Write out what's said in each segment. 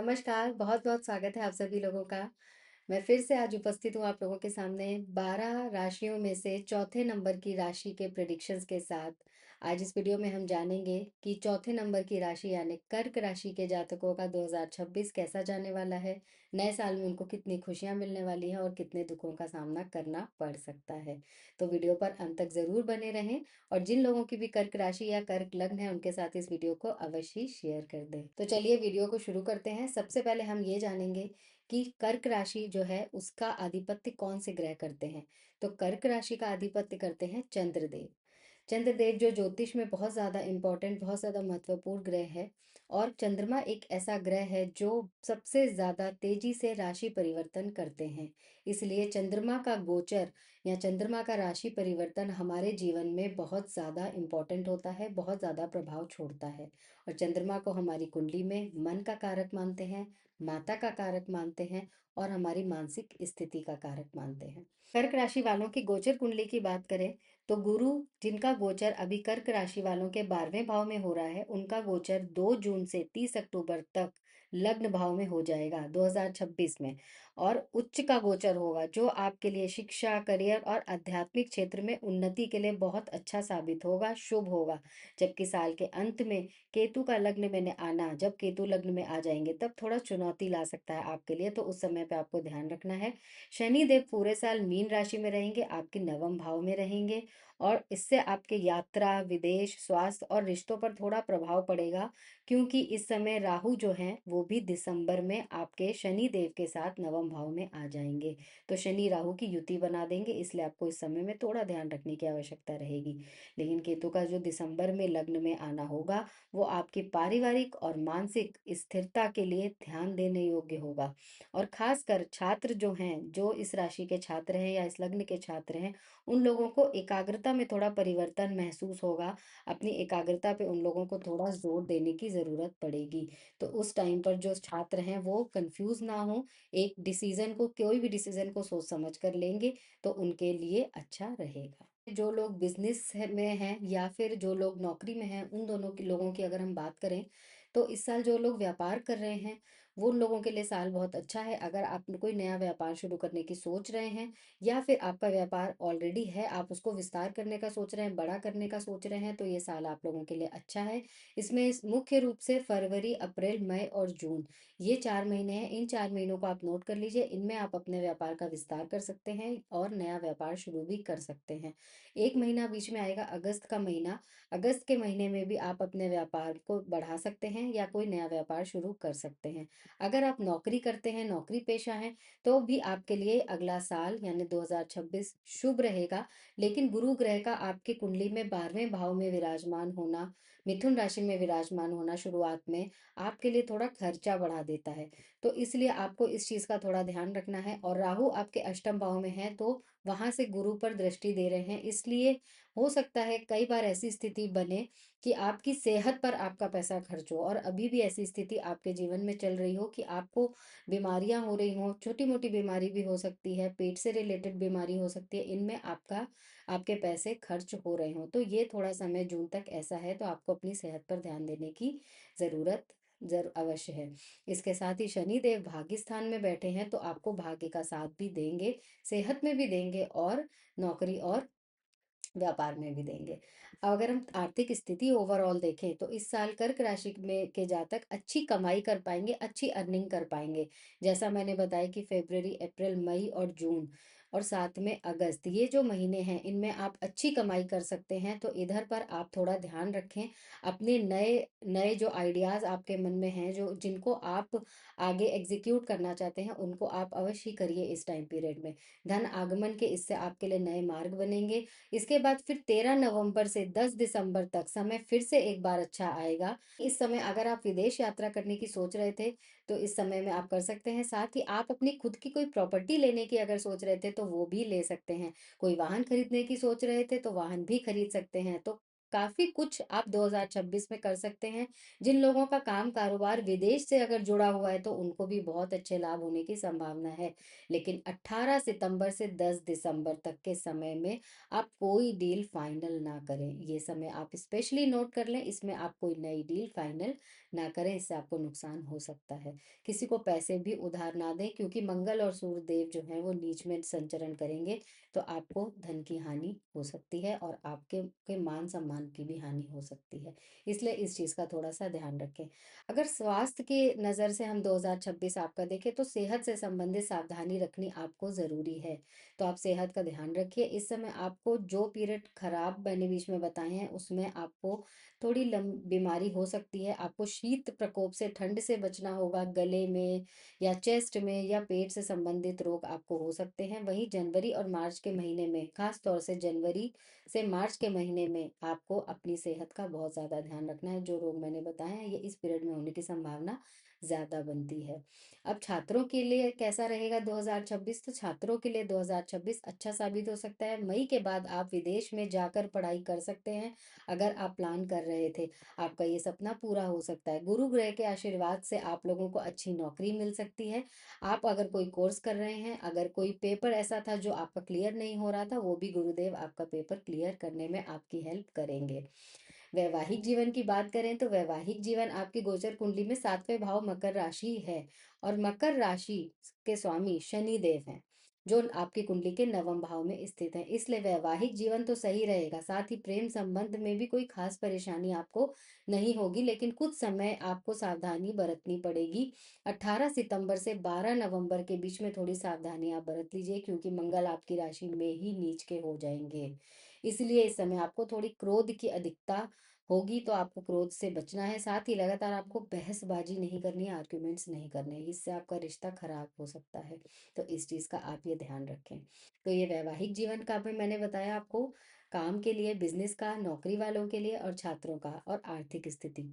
नमस्कार, बहुत-बहुत स्वागत है आप सभी लोगों का। मैं फिर से आज उपस्थित हूँ आप लोगों के सामने 12 राशियों में से चौथे नंबर की राशि के प्रेडिक्शंस के साथ। आज इस वीडियो में हम जानेंगे कि चौथे नंबर की राशि यानी कर्क राशि के जातकों का 2026 कैसा जाने वाला है। नए साल में उनको कितनी खुशियाँ मिलने वाली हैं और कितने दुखों का सामना करना पड़ सकता है। तो वीडियो पर अंत तक ज़रूर बने रहें और जिन लोगों की भी कर्क राशि या कर्क लग्न है उनके साथ इस वीडियो को अवश्य ही शेयर कर दें। तो चलिए वीडियो को शुरू करते हैं। सबसे पहले हम ये जानेंगे कि कर्क राशि जो है उसका आधिपत्य कौन से ग्रह करते हैं। तो कर्क राशि का आधिपत्य करते हैं चंद्रदेव। चंद्रदेव जो ज्योतिष में बहुत ज़्यादा इम्पोर्टेंट, बहुत ज़्यादा महत्वपूर्ण ग्रह है। और चंद्रमा एक ऐसा ग्रह है जो सबसे ज़्यादा तेजी से राशि परिवर्तन करते हैं। इसलिए चंद्रमा का गोचर या चंद्रमा का राशि परिवर्तन हमारे जीवन में बहुत ज़्यादा इम्पोर्टेंट होता है, बहुत ज़्यादा प्रभाव छोड़ता है। और चंद्रमा को हमारी कुंडली में मन का कारक मानते हैं, माता का कारक मानते हैं और हमारी मानसिक स्थिति का कारक मानते हैं। कर्क राशि वालों की गोचर कुंडली की बात करें तो गुरु, जिनका गोचर अभी कर्क राशि वालों के 12वें भाव में हो रहा है, उनका गोचर 2 जून से 30 अक्टूबर तक लग्न भाव में हो जाएगा 2026 में। और उच्च का गोचर होगा जो आपके लिए शिक्षा, करियर और आध्यात्मिक क्षेत्र में उन्नति के लिए बहुत अच्छा साबित होगा, शुभ होगा। जबकि साल के अंत में केतु का लग्न में आना, जब केतु लग्न में आ जाएंगे तब थोड़ा चुनौती ला सकता है आपके लिए, तो उस समय पे आपको ध्यान रखना है। शनि देव पूरे साल मीन राशि में रहेंगे, आपके नवम भाव में रहेंगे और इससे आपके यात्रा, विदेश, स्वास्थ्य और रिश्तों पर थोड़ा प्रभाव पड़ेगा। क्योंकि इस समय राहु जो हैं वो भी दिसंबर में आपके शनि देव के साथ नवम भाव में आ जाएंगे। तो शनि राहु की युति बना देंगे, इसलिए आपको इस समय में थोड़ा ध्यान रखने की आवश्यकता रहेगी। लेकिन केतु का जो दिसंबर में लग्न में आना होगा वो आपकी पारिवारिक और मानसिक स्थिरता के लिए ध्यान देने योग्य होगा। और खासकर छात्र जो हैं, जो इस राशि के छात्र हैं या इस लग्न के छात्र हैं, उन लोगों को एकाग्रता में थोड़ा परिवर्तन महसूस होगा। अपनी एकाग्रता पे उन लोगों को थोड़ा जोर देने की ज़रूरत पड़ेगी। तो उस टाइम पर जो छात्र हैं वो कंफ्यूज ना हो, एक डिसीजन को, कोई भी डिसीजन को सोच समझ कर लेंगे तो उनके लिए अच्छा रहेगा। जो लोग बिजनेस में हैं या फिर जो लोग नौकरी में हैं, उन दोनों के लोगों की अगर हम बात करें तो इस साल जो लोग व्यापार कर रहे हैं वो उन लोगों के लिए साल बहुत अच्छा है। अगर आप कोई नया व्यापार शुरू करने की सोच रहे हैं या फिर आपका व्यापार ऑलरेडी है, आप उसको विस्तार करने का सोच रहे हैं, बड़ा करने का सोच रहे हैं, तो ये साल आप लोगों के लिए अच्छा है। इसमें मुख्य रूप से फरवरी, अप्रैल, मई और जून, ये 4 महीने हैं। इन 4 महीनों को आप नोट कर लीजिए, इनमें आप अपने व्यापार का विस्तार कर सकते हैं और नया व्यापार शुरू भी कर सकते हैं। एक महीना बीच में आएगा, अगस्त का महीना। अगस्त के महीने में भी आप अपने व्यापार को बढ़ा सकते हैं या कोई नया व्यापार शुरू कर सकते हैं। अगर आप नौकरी करते हैं, नौकरी पेशा हैं, तो भी आपके लिए अगला साल यानी 2026 शुभ रहेगा। लेकिन गुरु ग्रह का आपके कुंडली में 12वें भाव में विराजमान होना, मिथुन राशि में विराजमान होना शुरुआत में आपके लिए थोड़ा खर्चा बढ़ा देता है। तो इसलिए आपको इस चीज़ का थोड़ा ध्यान रखना है। और राहु आपके अष्टम भाव में है, तो वहां से गुरु पर दृष्टि दे रहे हैं, इसलिए हो सकता है कई बार ऐसी स्थिति बने कि आपकी सेहत पर आपका पैसा खर्च हो। और अभी भी ऐसी स्थिति आपके जीवन में चल रही हो कि आपको बीमारियां हो रही हो, छोटी मोटी बीमारी भी हो सकती है, पेट से रिलेटेड बीमारी हो सकती है, इनमें आपके पैसे खर्च हो रहे हो। तो ये थोड़ा समय जून तक ऐसा है, तो आपको अपनी सेहत पर ध्यान देने की ज़रूरत जरूर अवश्य है। इसके साथ ही शनि देव भाग्य स्थान में बैठे हैं, तो आपको भाग्य का साथ भी देंगे, सेहत में भी देंगे और नौकरी और व्यापार में भी देंगे। अगर हम आर्थिक स्थिति ओवरऑल देखें तो इस साल कर्क राशि में के जातक अच्छी कमाई कर पाएंगे, अच्छी अर्निंग कर पाएंगे। जैसा मैंने बताया कि फरवरी, अप्रैल, मई और जून और साथ में अगस्त, ये जो महीने हैं इनमें आप अच्छी कमाई कर सकते हैं। तो इधर पर आप थोड़ा ध्यान रखें। अपने नए नए जो आइडियाज़ आपके मन में हैं, जो जिनको आप आगे एग्जीक्यूट करना चाहते हैं, उनको आप अवश्य ही करिए इस टाइम पीरियड में। धन आगमन के इससे आपके लिए नए मार्ग बनेंगे। इसके बाद फिर 13 नवंबर से 10 दिसंबर तक समय फिर से एक बार अच्छा आएगा। इस समय अगर आप विदेश यात्रा करने की सोच रहे थे तो इस समय में आप कर सकते हैं। साथ ही आप अपनी खुद की कोई प्रॉपर्टी लेने की अगर सोच रहे थे तो वो भी ले सकते हैं। कोई वाहन खरीदने की सोच रहे थे तो वाहन भी खरीद सकते हैं। तो काफी कुछ आप 2026 में कर सकते हैं। जिन लोगों का काम कारोबार विदेश से अगर जुड़ा हुआ है तो उनको भी बहुत अच्छे लाभ होने की संभावना है। लेकिन 18 सितंबर से 10 दिसंबर तक के समय में आप कोई डील फाइनल ना करें। ये समय आप स्पेशली नोट कर लें, इसमें आप कोई नई डील फाइनल ना करें, इससे आपको नुकसान हो सकता है। किसी को पैसे भी उधार ना दें, क्योंकि मंगल और सूर्य देव जो हैं वो नीच में संचरण करेंगे, तो आपको धन की हानि हो सकती है और आपके के मान सम्मान की भी हानि हो सकती है। इसलिए इस चीज़ का थोड़ा सा ध्यान रखें। अगर स्वास्थ्य की नज़र से हम 2026 आपका देखें, तो सेहत से संबंधित सावधानी रखनी आपको ज़रूरी है। तो आप सेहत का ध्यान रखिए। इस समय आपको जो पीरियड खराब मैंने बीच में बताए हैं, उसमें आपको थोड़ी बीमारी हो सकती है। आपको शीत प्रकोप से, ठंड से बचना होगा। गले में या चेस्ट में या पेट से संबंधित रोग आपको हो सकते हैं। वहीं जनवरी और मार्च के महीने में, खास तौर से जनवरी से मार्च के महीने में, आपको अपनी सेहत का बहुत ज़्यादा ध्यान रखना है। जो रोग मैंने बताए हैं, ये इस पीरियड में होने की संभावना ज़्यादा बनती है। अब छात्रों के लिए कैसा रहेगा 2026? तो छात्रों के लिए 2026 अच्छा साबित हो सकता है। मई के बाद आप विदेश में जाकर पढ़ाई कर सकते हैं। अगर आप प्लान कर रहे थे, आपका ये सपना पूरा हो सकता है। गुरु ग्रह के आशीर्वाद से आप लोगों को अच्छी नौकरी मिल सकती है। आप अगर कोई कोर्स कर रहे हैं, अगर कोई पेपर ऐसा था जो आपका क्लियर नहीं हो रहा था, वो भी गुरुदेव आपका पेपर क्लियर करने में आपकी हेल्प करेंगे। वैवाहिक जीवन की बात करें, तो वैवाहिक जीवन आपकी गोचर कुंडली में 7वें भाव मकर राशि है, और मकर राशि के स्वामी शनि देव हैं, जो आपकी कुंडली के 9वें भाव में स्थित है। इसलिए वैवाहिक जीवन तो सही रहेगा। साथ ही प्रेम संबंध में भी कोई खास परेशानी आपको नहीं होगी, लेकिन कुछ समय आपको सावधानी बरतनी पड़ेगी। 18 सितंबर से 12 नवंबर के बीच में थोड़ी सावधानी आप बरत लीजिए, क्योंकि मंगल आपकी राशि में ही नीच के हो जाएंगे। इसलिए इस समय आपको थोड़ी क्रोध की अधिकता होगी, तो आपको क्रोध से बचना है। साथ ही लगातार आपको बहसबाजी नहीं करनी है, आर्ग्यूमेंट्स नहीं करने हैं, इससे आपका रिश्ता खराब हो सकता है। तो इस चीज़ का आप ये ध्यान रखें। तो ये वैवाहिक जीवन का भी मैंने बताया आपको, काम के लिए, बिजनेस का, नौकरी वालों के लिए, और छात्रों का, और आर्थिक स्थिति।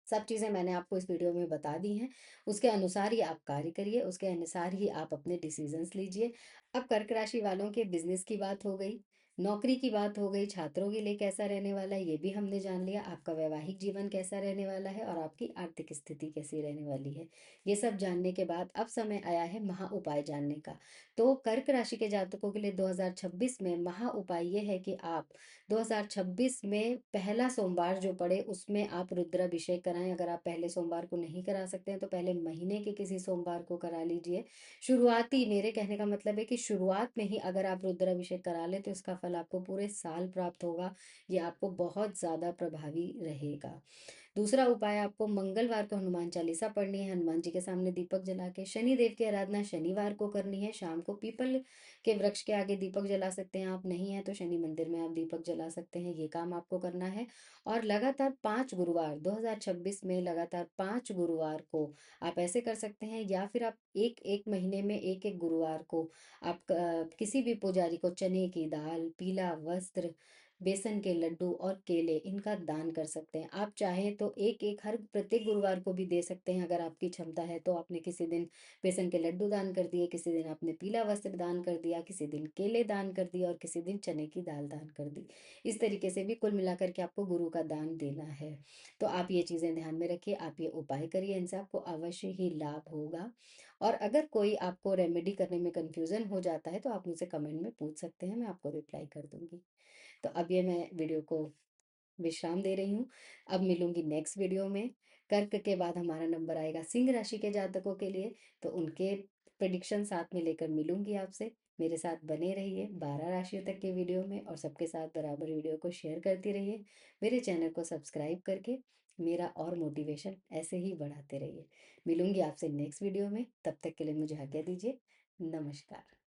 सब चीज़ें मैंने आपको इस वीडियो में बता दी हैं। उसके अनुसार ही आप कार्य करिए, उसके अनुसार ही आप अपने डिसीजंस लीजिए। अब कर्क राशि वालों के बिजनेस की बात हो गई, नौकरी की बात हो गई, छात्रों के लिए कैसा रहने वाला है ये भी हमने जान लिया, आपका वैवाहिक जीवन कैसा रहने वाला है, और आपकी आर्थिक स्थिति कैसी रहने वाली है। ये सब जानने के बाद अब समय आया है महा उपाय जानने का। तो कर्क राशि के जातकों के लिए 2026 में महा उपाय ये है कि आप 2026 में पहला सोमवार जो पड़े, उसमें आप रुद्राभिषेक कराएं। अगर आप पहले सोमवार को नहीं करा सकते हैं, तो पहले महीने के किसी सोमवार को करा लीजिए। शुरुआती, मेरे कहने का मतलब है कि शुरुआत में ही अगर आप रुद्राभिषेक करा लें, तो इसका फल आपको पूरे साल प्राप्त होगा। ये आपको बहुत ज़्यादा प्रभावी रहेगा। दूसरा उपाय, आपको मंगलवार को हनुमान चालीसा पढ़नी है, हनुमान जी के सामने दीपक जला के। शनि देव की आराधना शनिवार को करनी है, शाम को पीपल के वृक्ष के आगे दीपक जला सकते हैं। आप नहीं है तो शनि मंदिर में आप दीपक जला सकते हैं। ये काम आपको करना है। और लगातार 5 गुरुवार 2026 में, लगातार 5 गुरुवार को आप ऐसे कर सकते हैं, या फिर आप एक एक महीने में एक एक गुरुवार को आप किसी भी पुजारी को चने की दाल, पीला वस्त्र, बेसन के लड्डू और केले, इनका दान कर सकते हैं। आप चाहें तो एक एक हर प्रत्येक गुरुवार को भी दे सकते हैं, अगर आपकी क्षमता है तो। आपने किसी दिन बेसन के लड्डू दान कर दिए, किसी दिन आपने पीला वस्त्र दान कर दिया, किसी दिन केले दान कर दिया, और किसी दिन चने की दाल दान कर दी। इस तरीके से भी कुल मिलाकर के आपको गुरु का दान देना है। तो आप ये चीज़ें ध्यान में रखिए, आप ये उपाय करिए, इनसे आपको अवश्य ही लाभ होगा। और अगर कोई आपको रेमेडी करने में कन्फ्यूज़न हो जाता है, तो आप मुझसे कमेंट में पूछ सकते हैं, मैं आपको रिप्लाई कर दूंगी। तो अब ये मैं वीडियो को विश्राम दे रही हूँ। अब मिलूंगी नेक्स्ट वीडियो में। कर्क के बाद हमारा नंबर आएगा सिंह राशि के जातकों के लिए, तो उनके प्रिडिक्शन साथ में लेकर मिलूंगी आपसे। मेरे साथ बने रहिए 12 राशियों तक के वीडियो में, और सबके साथ बराबर वीडियो को शेयर करती रहिए। मेरे चैनल को सब्सक्राइब करके मेरा और मोटिवेशन ऐसे ही बढ़ाते रहिए। मिलूंगी आपसे नेक्स्ट वीडियो में, तब तक के लिए मुझे आज्ञा दीजिए। नमस्कार।